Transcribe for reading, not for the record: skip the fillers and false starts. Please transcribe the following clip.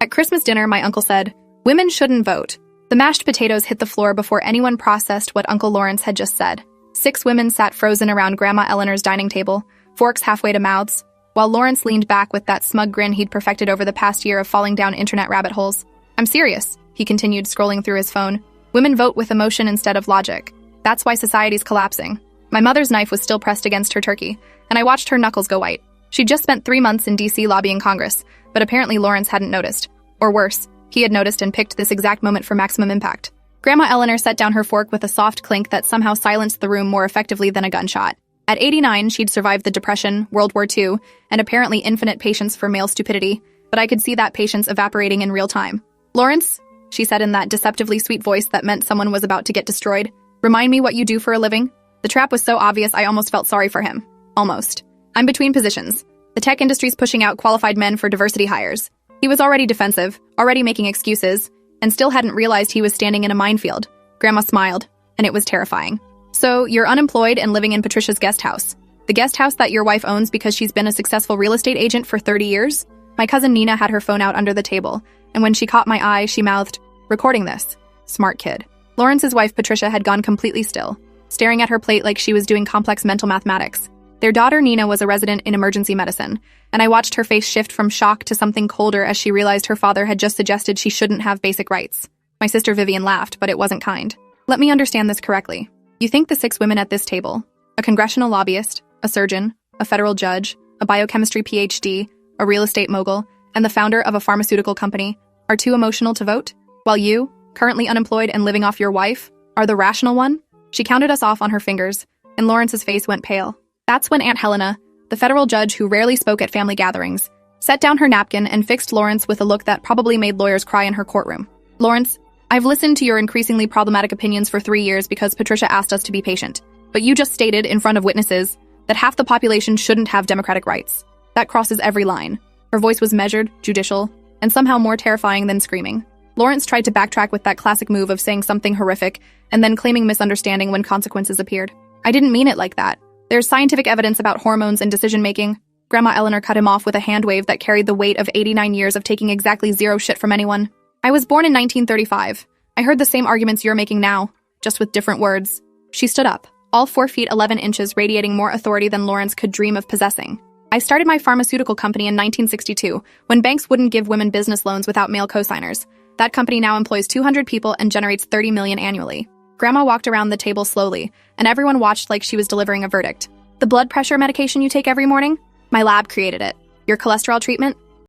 At Christmas dinner, my uncle said, "Women shouldn't vote." The mashed potatoes hit the floor before anyone processed what Uncle Lawrence had just said. 6 women sat frozen around Grandma Eleanor's dining table, forks halfway to mouths, while Lawrence leaned back with that smug grin he'd perfected over the past year of falling down internet rabbit holes. "I'm serious," he continued, scrolling through his phone. "Women vote with emotion instead of logic. That's why society's collapsing." My mother's knife was still pressed against her turkey, and I watched her knuckles go white. She'd just spent 3 months in D.C. lobbying Congress, but apparently Lawrence hadn't noticed. Or worse, he had noticed and picked this exact moment for maximum impact. Grandma Eleanor set down her fork with a soft clink that somehow silenced the room more effectively than a gunshot. At 89, she'd survived the Depression, World War II, and apparently infinite patience for male stupidity, but I could see that patience evaporating in real time. "Lawrence," she said in that deceptively sweet voice that meant someone was about to get destroyed, "remind me what you do for a living?" The trap was so obvious I almost felt sorry for him. Almost. "I'm between positions. The tech industry's pushing out qualified men for diversity hires." He was already defensive, already making excuses, and still hadn't realized he was standing in a minefield. Grandma smiled, and it was terrifying. "So, you're unemployed and living in Patricia's guest house. The guest house that your wife owns because she's been a successful real estate agent for 30 years? My cousin Nina had her phone out under the table, and when she caught my eye, she mouthed, "Recording this." Smart kid. Lawrence's wife Patricia had gone completely still, staring at her plate like she was doing complex mental mathematics. Their daughter Nina was a resident in emergency medicine, and I watched her face shift from shock to something colder as she realized her father had just suggested she shouldn't have basic rights. My sister Vivian laughed, but it wasn't kind. "Let me understand this correctly. You think the 6 women at this table, a congressional lobbyist, a surgeon, a federal judge, a biochemistry PhD, a real estate mogul, and the founder of a pharmaceutical company, are too emotional to vote? While you, currently unemployed and living off your wife, are the rational one?" She counted us off on her fingers, and Lawrence's face went pale. That's when Aunt Helena, the federal judge who rarely spoke at family gatherings, set down her napkin and fixed Lawrence with a look that probably made lawyers cry in her courtroom. "Lawrence, I've listened to your increasingly problematic opinions for 3 years because Patricia asked us to be patient. But you just stated in front of witnesses that half the population shouldn't have democratic rights. That crosses every line." Her voice was measured, judicial, and somehow more terrifying than screaming. Lawrence tried to backtrack with that classic move of saying something horrific and then claiming misunderstanding when consequences appeared. "I didn't mean it like that. There's scientific evidence about hormones and decision-making." Grandma Eleanor cut him off with a hand wave that carried the weight of 89 years of taking exactly zero shit from anyone. "I was born in 1935. I heard the same arguments you're making now, just with different words." She stood up, all 4 feet 11 inches, radiating more authority than Lawrence could dream of possessing. "I started my pharmaceutical company in 1962, when banks wouldn't give women business loans without male co-signers. That company now employs 200 people and generates $30 million annually." Grandma walked around the table slowly, and everyone watched like she was delivering a verdict. "The blood pressure medication you take every morning? My lab created it. Your cholesterol treatment?